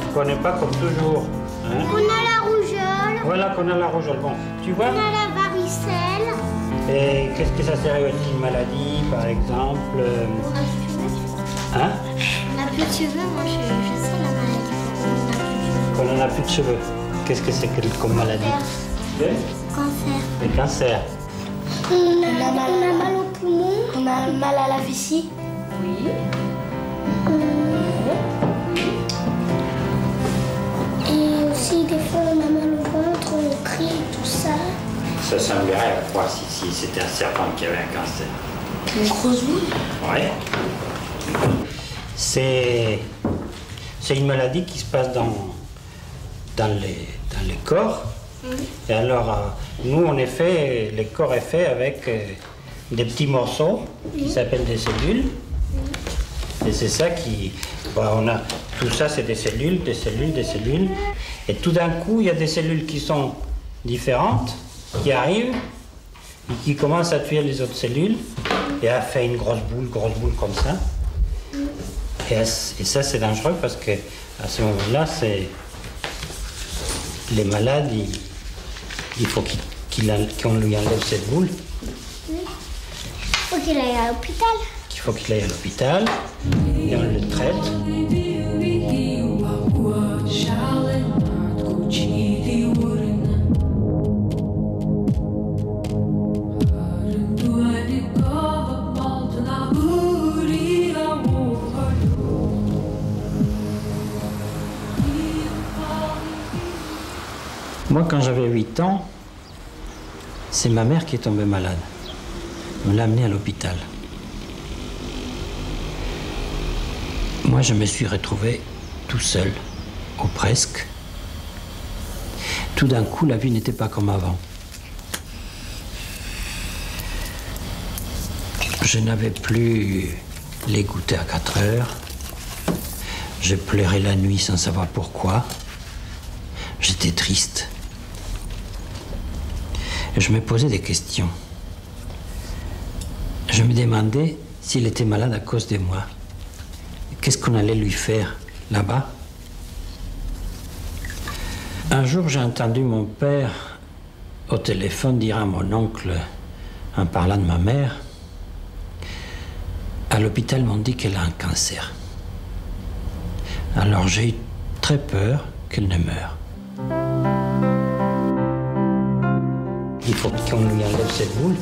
Tu connais pas comme toujours. Hein? On a la rougeole. Voilà qu'on a la rougeole. Bon, tu vois. On a la varicelle. Et qu'est-ce que ça serait aussi une maladie, par exemple On a plus de cheveux. Hein? On a plus de cheveux, moi je sais la maladie. Qu'on en a plus de cheveux. Qu'est-ce que c'est comme maladie? Cancer. Le cancer. On a mal au poumon. On a mal à la vessie. Oui. Et aussi, des fois, on a mal au ventre, on crie, tout ça. Ça semblerait à voir si c'était un serpent qui avait un cancer. Une grosse boule. Ouais. C'est une maladie qui se passe dans les corps. Et alors, nous, en effet, le corps est fait avec des petits morceaux qui s'appellent des cellules. Et c'est ça qui... Bon, on a, tout ça, c'est des cellules, des cellules, des cellules. Et tout d'un coup, il y a des cellules qui sont différentes, qui arrivent, et qui commencent à tuer les autres cellules, et à faire une grosse boule comme ça. Et ça, c'est dangereux parce que à ce moment-là, c'est... Les malades, il faut qu'on lui enlève cette boule. Il faut qu'il aille à l'hôpital. Il faut qu'il aille à l'hôpital et on le traite. Moi, quand j'avais 8 ans, c'est ma mère qui est tombée malade. On l'a amenée à l'hôpital. Moi, je me suis retrouvé tout seul, ou presque. Tout d'un coup, la vie n'était pas comme avant. Je n'avais plus les goûters à 4 heures. Je pleurais la nuit sans savoir pourquoi. J'étais triste. Et je me posais des questions. Je me demandais s'il était malade à cause de moi. Qu'est-ce qu'on allait lui faire là-bas? Un jour, j'ai entendu mon père au téléphone dire à mon oncle, en parlant de ma mère, à l'hôpital, ils m'ont dit qu'elle a un cancer. Alors j'ai eu très peur qu'elle ne meure. Il faut qu'on lui enlève cette boule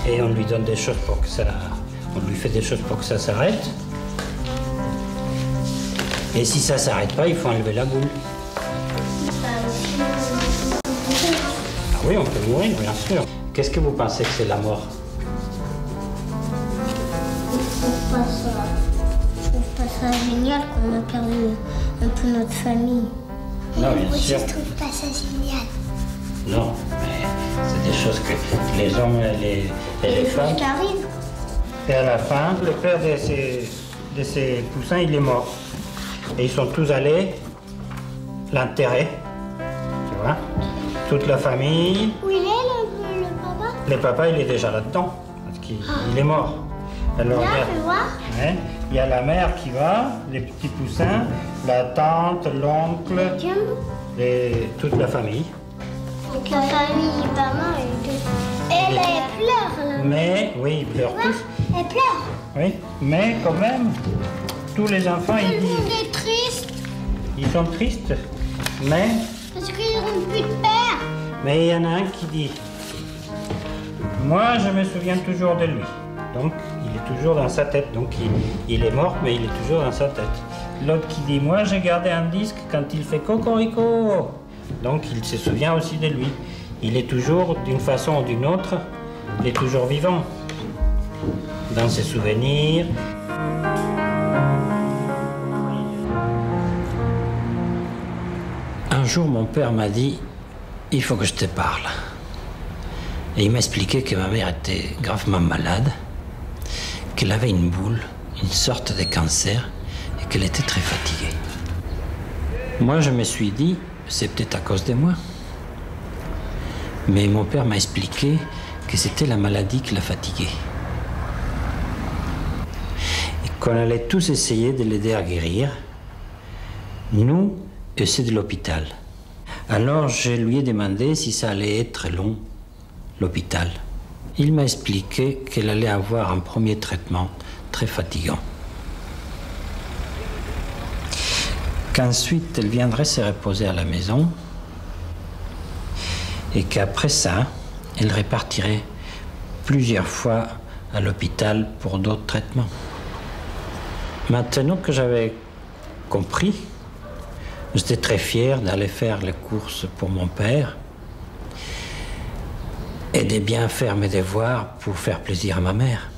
et on lui donne des choses pour que ça... On lui fait des choses pour que ça s'arrête. Et si ça s'arrête pas, il faut enlever la boule. Ah oui, on peut mourir, bien sûr. Qu'est-ce que vous pensez que c'est la mort? Je trouve pas ça génial qu'on a perdu un peu notre famille. Non, bien Moi, sûr. je trouve pas ça génial. Non, mais c'est des choses que les hommes et les femmes... qui arrive. Et à la fin, le père de ces poussins, il est mort. Et ils sont tous allés l'enterrer, tu vois. Toute la famille. Où il est, le papa? Le papa, il est déjà là-dedans, parce qu'il est mort. Alors, Là, fais voir. ouais, il y a la mère qui va, les petits poussins, la tante, l'oncle, et toute la famille. Donc la famille, maman, elle pleure là. Mais, oui, ils pleurent tous. Elle pleure. Oui, mais quand même, tous les enfants, Tout ils le monde disent... est triste Ils sont tristes, mais parce qu'ils n'ont plus de père. il y en a un qui dit « Moi, je me souviens toujours de lui. » Donc, il est toujours dans sa tête. Donc, il est mort, mais il est toujours dans sa tête. L'autre qui dit « Moi, j'ai gardé un disque quand il fait cocorico. » Donc, il se souvient aussi de lui. Il est toujours, d'une façon ou d'une autre, il est toujours vivant. Dans ses souvenirs. Un jour, mon père m'a dit « Il faut que je te parle ». Et il m'a expliqué que ma mère était gravement malade, qu'elle avait une boule, une sorte de cancer, et qu'elle était très fatiguée. Moi, je me suis dit « C'est peut-être à cause de moi ». Mais mon père m'a expliqué que c'était la maladie qui la fatiguait. Et qu'on allait tous essayer de l'aider à guérir. Nous et c'est de l'hôpital. Alors je lui ai demandé si ça allait être long, l'hôpital. Il m'a expliqué qu'elle allait avoir un premier traitement très fatigant. Qu'ensuite elle viendrait se reposer à la maison et qu'après ça, elle repartirait plusieurs fois à l'hôpital pour d'autres traitements. Maintenant que j'avais compris, j'étais très fier d'aller faire les courses pour mon père et de bien faire mes devoirs pour faire plaisir à ma mère.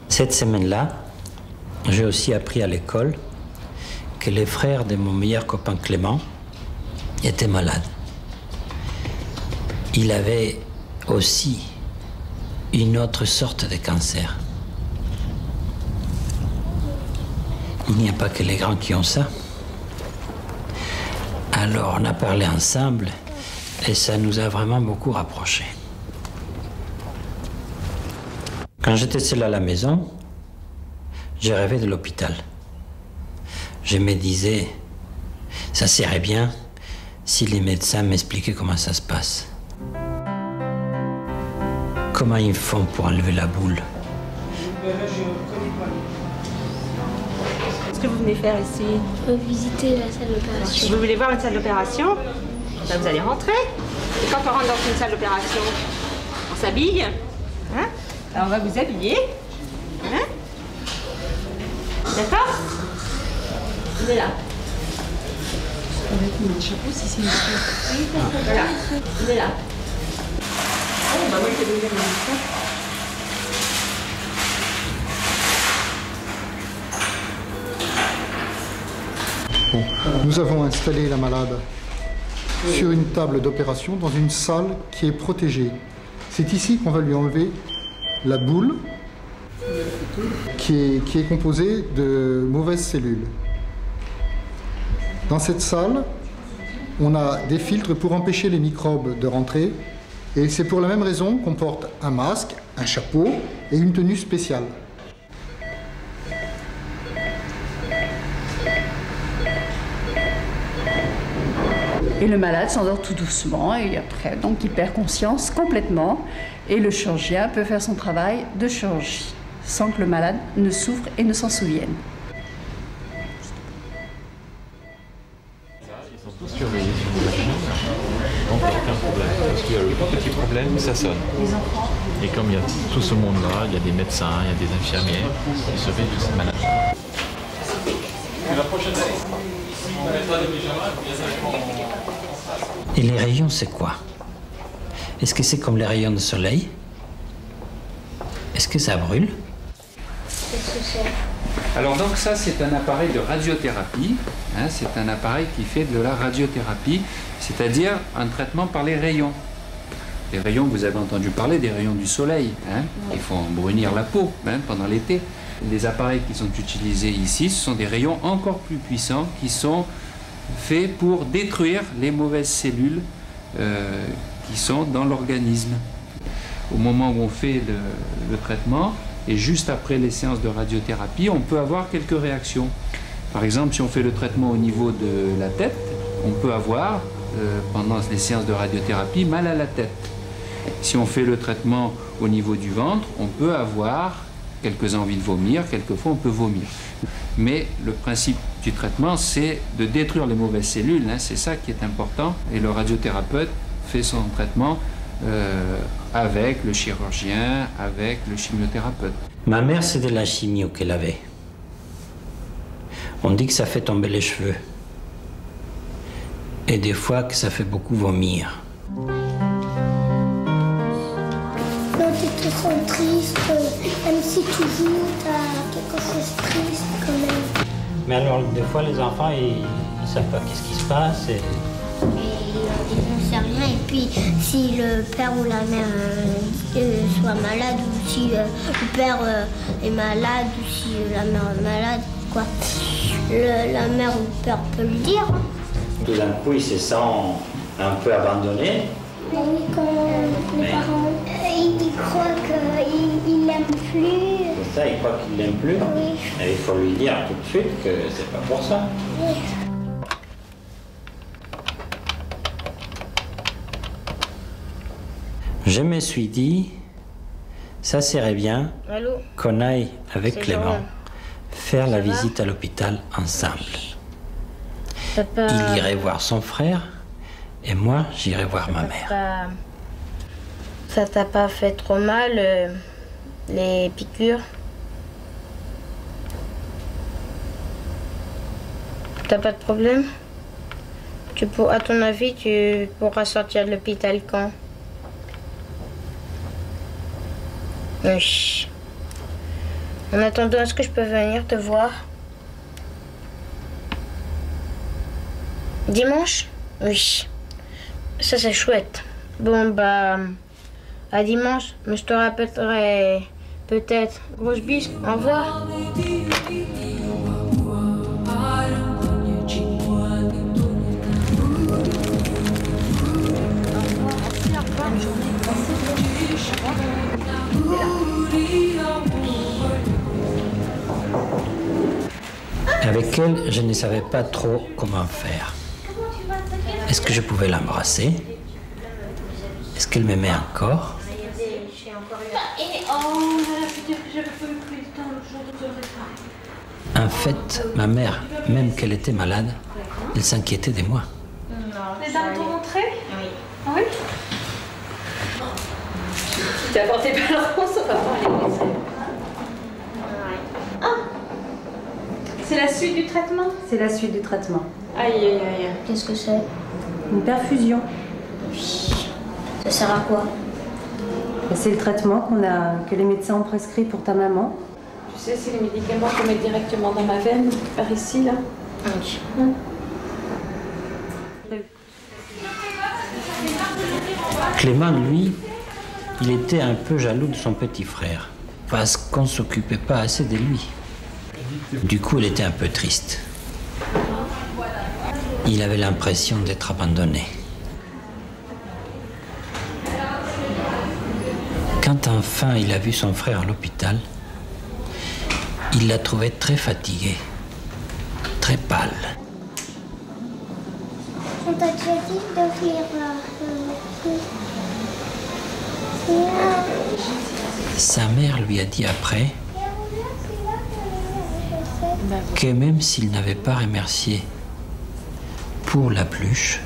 Cette semaine-là, j'ai aussi appris à l'école que les frères de mon meilleur copain Clément étaient malades. Il avait aussi une autre sorte de cancer. Il n'y a pas que les grands qui ont ça. Alors on a parlé ensemble et ça nous a vraiment beaucoup rapprochés. Quand j'étais seul à la maison, j'ai rêvé de l'hôpital. Je me disais, ça serait bien si les médecins m'expliquaient comment ça se passe. Comment ils font pour enlever la boule? Qu'est-ce que vous venez faire ici? Visiter la salle d'opération. Vous voulez voir une salle d'opération? Ben, vous allez rentrer. Et quand on rentre dans une salle d'opération, on s'habille. Hein? Alors on va vous habiller. Hein? D'accord? Venez là. Avec mon chapeau, si c'est une chapeau. Voilà. Venez là. Oh, bah moi je vais vous dire ça. Bon, nous avons installé la malade sur une table d'opération dans une salle qui est protégée. C'est ici qu'on va lui enlever la boule qui est composée de mauvaises cellules. Dans cette salle, on a des filtres pour empêcher les microbes de rentrer et c'est pour la même raison qu'on porte un masque, un chapeau et une tenue spéciale. Et le malade s'endort tout doucement et après, donc il perd conscience complètement et le chirurgien peut faire son travail de chirurgie sans que le malade ne souffre et ne s'en souvienne. Ils sont tous surveillés sur le machine, donc aucun problème. Parce qu'il y a le petit problème, ça sonne. Et comme il y a tout ce monde-là, il y a des médecins, il y a des infirmiers, ils surveillent tous ces malades. Et les rayons, c'est quoi? Est-ce que c'est comme les rayons de soleil? Est-ce que ça brûle? Qu'est-ce que c'est? Alors donc ça c'est un appareil de radiothérapie, hein, c'est un appareil qui fait de la radiothérapie, c'est-à-dire un traitement par les rayons. Les rayons, vous avez entendu parler des rayons du soleil, hein, qui font brunir la peau hein, pendant l'été. Les appareils qui sont utilisés ici, ce sont des rayons encore plus puissants qui sont faits pour détruire les mauvaises cellules qui sont dans l'organisme. Au moment où on fait le traitement, et juste après les séances de radiothérapie, on peut avoir quelques réactions. Par exemple, si on fait le traitement au niveau de la tête, on peut avoir, pendant les séances de radiothérapie, mal à la tête. Si on fait le traitement au niveau du ventre, on peut avoir quelques envies de vomir, quelquefois on peut vomir. Mais le principe du traitement, c'est de détruire les mauvaises cellules, hein, c'est ça qui est important. Et le radiothérapeute fait son traitement avec le chirurgien, avec le chimiothérapeute. Ma mère, c'est de la chimio qu'elle avait. On dit que ça fait tomber les cheveux. Et des fois que ça fait beaucoup vomir. Quand tu te sens triste, même si tu joues, t'as quelque chose de triste quand même. Mais alors, des fois, les enfants, ils savent pas qu'est-ce qui se passe. Et Ils n'en savent rien. Et puis, si le père ou la mère soit malade, ou si le père est malade, ou si la mère est malade, quoi, la mère ou le père peut le dire. tout d'un coup, il se sent un peu abandonné. Oui, quand les parents, ils croient qu'ils l'aiment plus. C'est ça, il croit qu'il l'aime plus. Oui. Et il faut lui dire tout de suite que c'est pas pour ça. Oui. Je me suis dit, ça serait bien qu'on aille avec Clément faire la visite à l'hôpital ensemble. Il irait voir son frère et moi j'irai voir ma mère. Ça t'a pas fait trop mal, les piqûres? T'as pas de problème? À ton avis, tu pourras sortir de l'hôpital quand? Oui. En attendant, est-ce que je peux venir te voir? Dimanche? Oui. Ça, c'est chouette. Bon, bah... à dimanche, mais je te rappellerai peut-être. Grosse bise, au revoir. Avec elle, je ne savais pas trop comment faire. Est-ce que je pouvais l'embrasser? Est-ce qu'elle m'aimait encore? En fait, ma mère, même qu'elle était malade, elle s'inquiétait de moi. Les dames t'ont montré? Oui. Ah oui? Tu t'es apporté balance, on va voir les laisser. C'est la suite du traitement? C'est la suite du traitement. Aïe, aïe, aïe. Qu'est-ce que c'est? Une perfusion. Ça sert à quoi? C'est le traitement que les médecins ont prescrit pour ta maman. Tu sais, c'est les médicaments qu'on met directement dans ma veine, par ici, là. Oui. Clément, lui, il était un peu jaloux de son petit frère, parce qu'on ne s'occupait pas assez de lui. Du coup, il était un peu triste. Il avait l'impression d'être abandonné. Quand enfin il a vu son frère à l'hôpital, il l'a trouvé très fatigué, très pâle. On t'a déjà dit d'ouvrir Sa mère lui a dit après que même s'il n'avait pas remercié pour la pluche,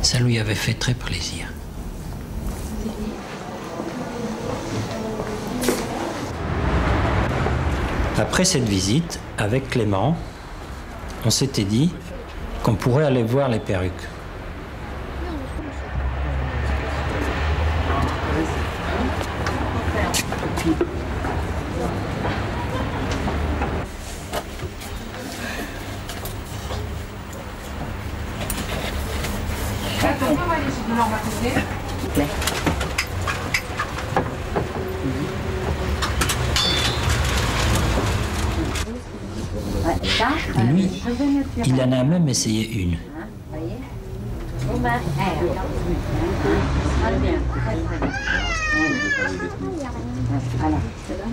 ça lui avait fait très plaisir. Après cette visite, avec Clément, on s'était dit qu'on pourrait aller voir les perruques. Lui, il en a même essayé une.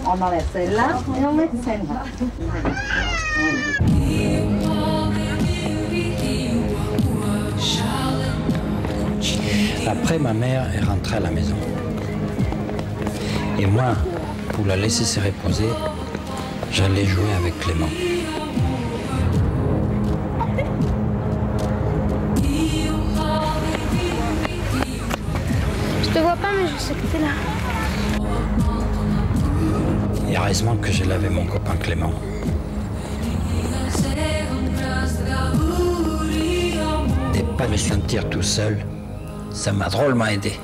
On enlève celle-là et on met celle-là. Après, ma mère est rentrée à la maison. Et moi, pour la laisser se reposer, j'allais jouer avec Clément. Je te vois pas, mais je sais que t'es là. Et heureusement que je l'avais mon copain Clément. Ne pas me sentir tout seul, ça m'a drôlement aidé.